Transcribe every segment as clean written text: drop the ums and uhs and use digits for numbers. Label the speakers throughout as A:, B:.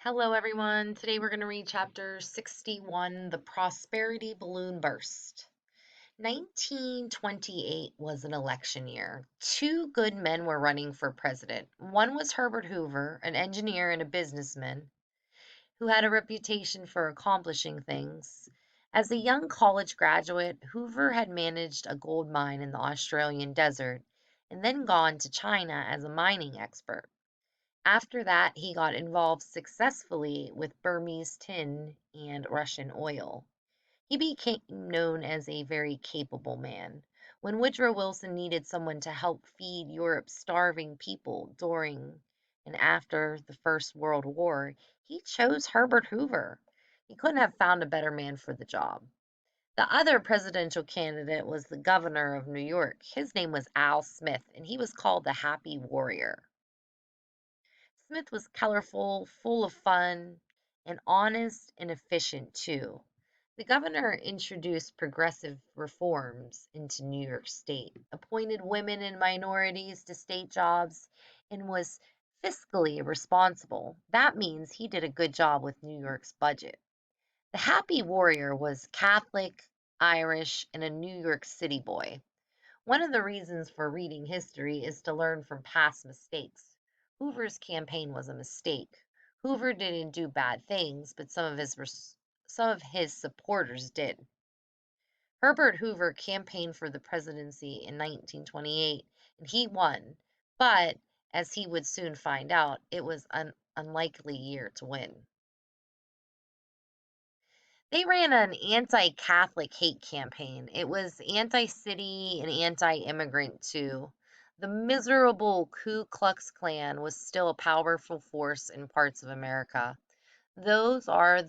A: Hello, everyone. Today we're going to read chapter 61, The Prosperity Balloon Burst. 1928 was an election year. Two good men were running for president. One was Herbert Hoover, an engineer and a businessman who had a reputation for accomplishing things. As a young college graduate, Hoover had managed a gold mine in the Australian desert and then gone to China as a mining expert. After that, he got involved successfully with Burmese tin and Russian oil. He became known as a very capable man. When Woodrow Wilson needed someone to help feed Europe's starving people during and after the First World War, he chose Herbert Hoover. He couldn't have found a better man for the job. The other presidential candidate was the governor of New York. His name was Al Smith, and he was called the Happy Warrior. Smith was colorful, full of fun, and honest and efficient too. The governor introduced progressive reforms into New York State, appointed women and minorities to state jobs, and was fiscally responsible. That means he did a good job with New York's budget. The Happy Warrior was Catholic, Irish, and a New York City boy. One of the reasons for reading history is to learn from past mistakes. Hoover's campaign was a mistake. Hoover didn't do bad things, but some of his supporters did. Herbert Hoover campaigned for the presidency in 1928 and he won, but as he would soon find out, it was an unlikely year to win. They ran an anti-Catholic hate campaign. It was anti-city and anti-immigrant too. The miserable Ku Klux Klan was still a powerful force in parts of America. Those are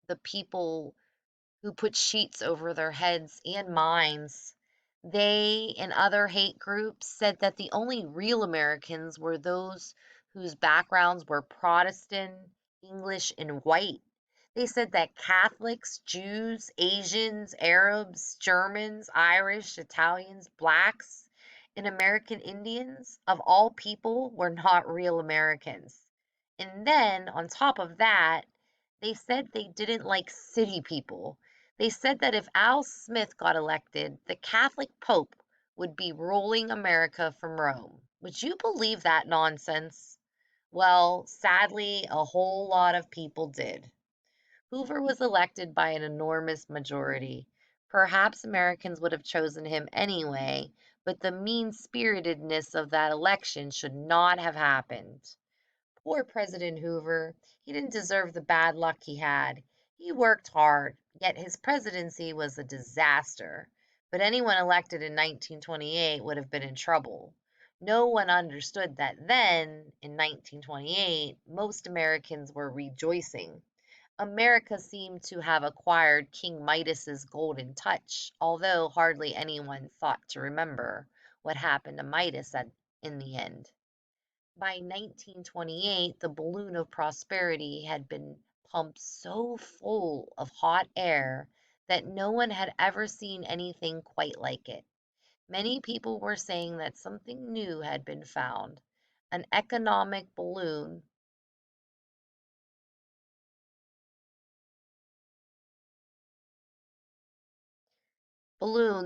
A: the people who put sheets over their heads and minds. They and other hate groups said that the only real Americans were those whose backgrounds were Protestant, English, and white. They said that Catholics, Jews, Asians, Arabs, Germans, Irish, Italians, blacks, and American Indians, of all people, were not real Americans. And then, on top of that, they said they didn't like city people. They said that if Al Smith got elected, the Catholic Pope would be ruling America from Rome. Would you believe that nonsense? Well, sadly, a whole lot of people did. Hoover was elected by an enormous majority. Perhaps Americans would have chosen him anyway, but the mean spiritedness of that election should not have happened. Poor President Hoover. He didn't deserve the bad luck he had. He worked hard, yet his presidency was a disaster. But anyone elected in 1928 would have been in trouble. No one understood that then, in 1928, most Americans were rejoicing. America seemed to have acquired King Midas's golden touch, although hardly anyone thought to remember what happened to Midas in the end. By 1928, the balloon of prosperity had been pumped so full of hot air that no one had ever seen anything quite like it. Many people were saying that something new had been found, an economic balloon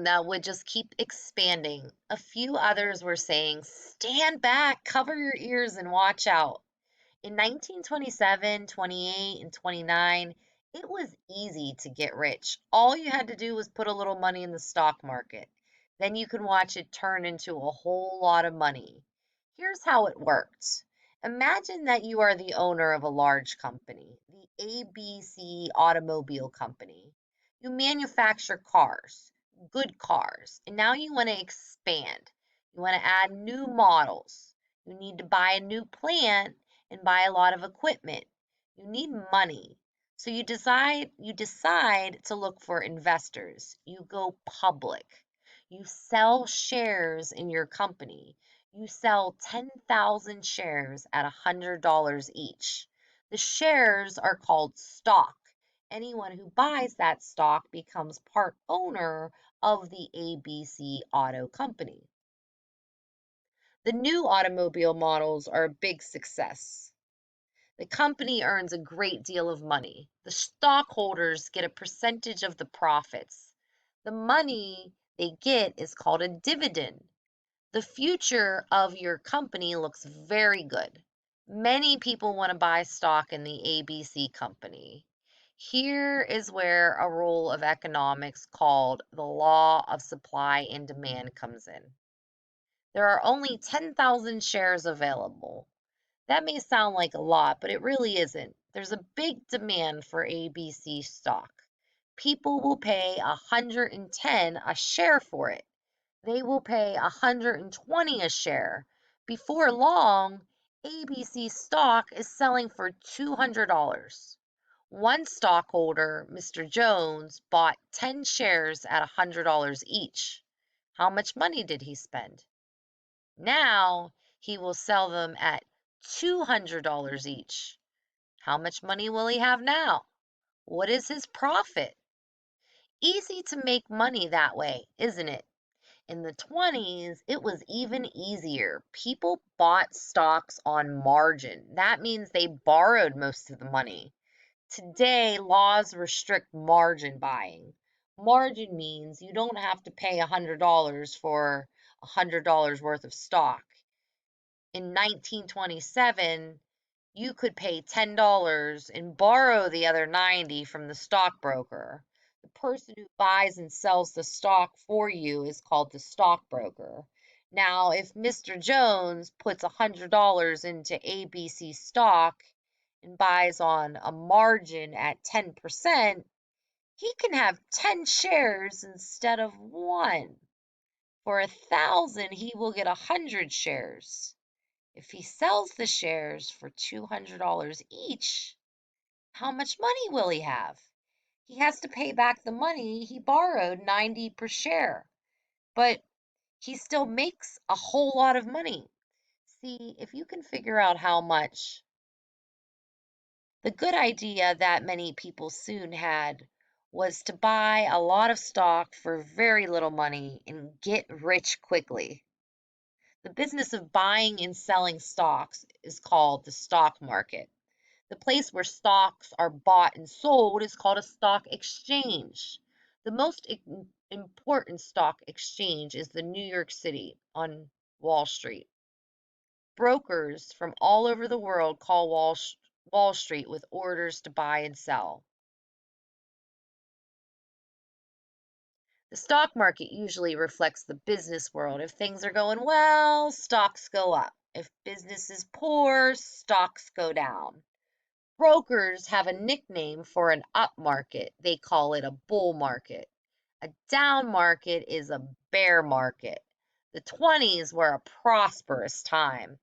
A: that would just keep expanding. A few others were saying, "Stand back, cover your ears, and watch out." In 1927, 28, and 29, it was easy to get rich. All you had to do was put a little money in the stock market. Then you could watch it turn into a whole lot of money. Here's how it worked. Imagine that you are the owner of a large company, the ABC Automobile Company. You manufacture cars, good cars, and now you want to expand. You want to add new models. You need to buy a new plant and buy a lot of equipment. You need money. So you decide to look for investors. You go public. You sell shares in your company. You sell 10,000 shares at $100 each. The shares are called stock. Anyone who buys that stock becomes part owner of the ABC Auto Company. The new automobile models are a big success. The company earns a great deal of money. The stockholders get a percentage of the profits. The money they get is called a dividend. The future of your company looks very good. Many people want to buy stock in the ABC company. Here is where a rule of economics called the law of supply and demand comes in. There are only 10,000 shares available. That may sound like a lot, but it really isn't. There's a big demand for ABC stock. People will pay 110 a share for it. They will pay 120 a share. Before long, ABC stock is selling for $200. One stockholder, Mr. Jones, bought 10 shares at $100 each. How much money did he spend? Now he will sell them at $200 each. How much money will he have now? What is his profit? Easy to make money that way, isn't it? In the 20s, it was even easier. People bought stocks on margin. That means they borrowed most of the money. Today, laws restrict margin buying. Margin means you don't have to pay $100 for $100 worth of stock. In 1927, you could pay $10 and borrow the other 90 from the stockbroker. The person who buys and sells the stock for you is called the stockbroker. Now, if Mr. Jones puts $100 into ABC stock and buys on a margin at 10%, he can have 10 shares instead of one. For 1,000, he will get 100 shares. If he sells the shares for $200 each, how much money will he have? He has to pay back the money he borrowed, 90 per share, but he still makes a whole lot of money. See, if you can figure out how much, the good idea that many people soon had was to buy a lot of stock for very little money and get rich quickly. The business of buying and selling stocks is called the stock market. The place where stocks are bought and sold is called a stock exchange. The most important stock exchange is the New York City on Wall Street. Brokers from all over the world call Wall Street with orders to buy and sell. The stock market usually reflects the business world. If things are going well, stocks go up. If business is poor, stocks go down. Brokers have a nickname for an up market. They call it a bull market. A down market is a bear market. The 20s were a prosperous time.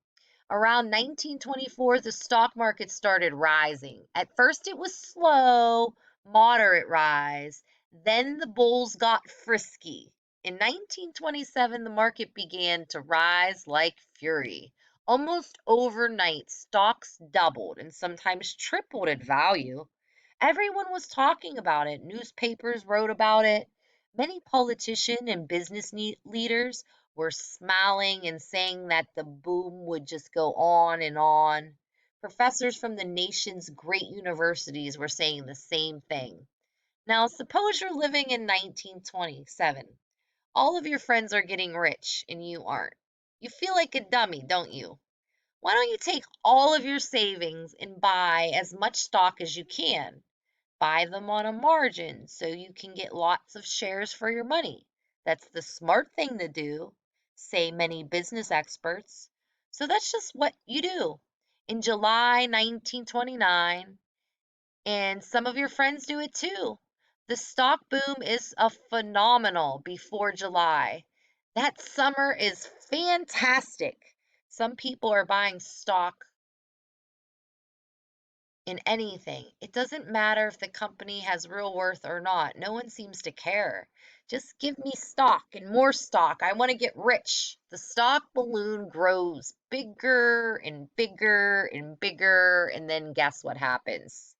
A: Around 1924, the stock market started rising. At first, it was slow, moderate rise. Then the bulls got frisky. In 1927, the market began to rise like fury. Almost overnight, stocks doubled and sometimes tripled in value. Everyone was talking about it. Newspapers wrote about it. Many politicians and business leaders were smiling and saying that the boom would just go on and on. Professors from the nation's great universities were saying the same thing. Now, suppose you're living in 1927. All of your friends are getting rich and you aren't. You feel like a dummy, don't you? Why don't you take all of your savings and buy as much stock as you can? Buy them on a margin so you can get lots of shares for your money. That's the smart thing to do, say many business experts. So that's just what you do. In July 1929, and some of your friends do it too. The stock boom is a phenomenal before July. That summer is fantastic. Some people are buying stock in anything. It doesn't matter if the company has real worth or not. No one seems to care. Just give me stock and more stock. I want to get rich. The stock balloon grows bigger and bigger and bigger, and then guess what happens?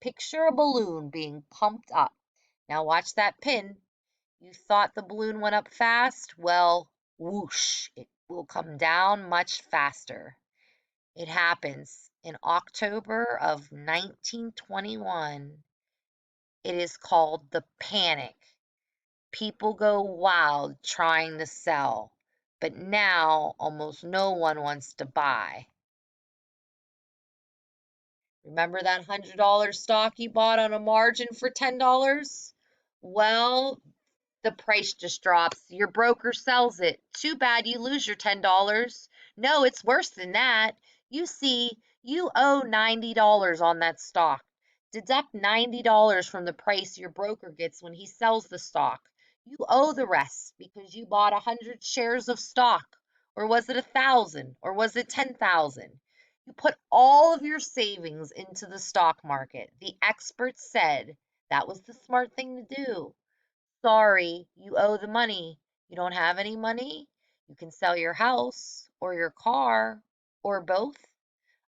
A: Picture a balloon being pumped up. Now watch that pin. You thought the balloon went up fast? Well, whoosh, it will come down much faster. It happens in October of 1921. It is called the panic. People go wild trying to sell, but now almost no one wants to buy. Remember that $100 stock you bought on a margin for $10? Well, the price just drops. Your broker sells it. Too bad you lose your $10. No, it's worse than that. You see, you owe $90 on that stock. Deduct $90 from the price your broker gets when he sells the stock. You owe the rest because you bought 100 shares of stock. Or was it 1,000? Or was it 10,000? You put all of your savings into the stock market. The experts said that was the smart thing to do. Sorry, you owe the money. You don't have any money? You can sell your house or your car or both.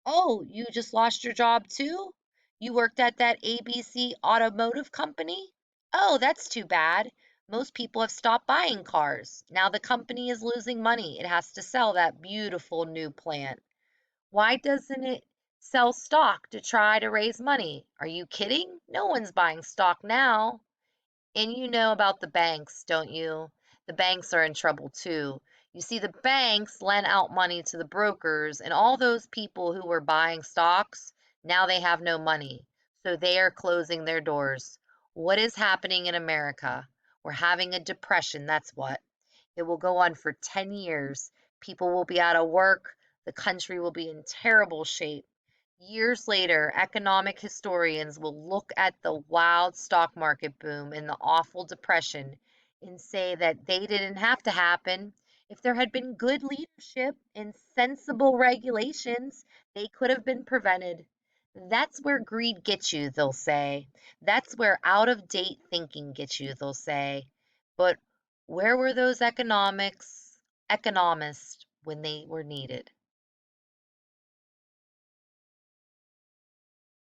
A: Oh, you just lost your job too? You worked at that ABC automotive company? Oh, that's too bad. Most people have stopped buying cars. Now the company is losing money. It has to sell that beautiful new plant. Why doesn't it sell stock to try to raise money? Are you kidding? No one's buying stock now. And you know about the banks, don't you? The banks are in trouble too. You see, the banks lent out money to the brokers, and all those people who were buying stocks, now they have no money. So they are closing their doors. What is happening in America? We're having a depression, that's what. It will go on for 10 years. People will be out of work. The country will be in terrible shape. Years later, economic historians will look at the wild stock market boom and the awful depression and say that they didn't have to happen. If there had been good leadership and sensible regulations, they could have been prevented. That's where greed gets you, they'll say. That's where out of date thinking gets you, they'll say. But where were those economists when they were needed?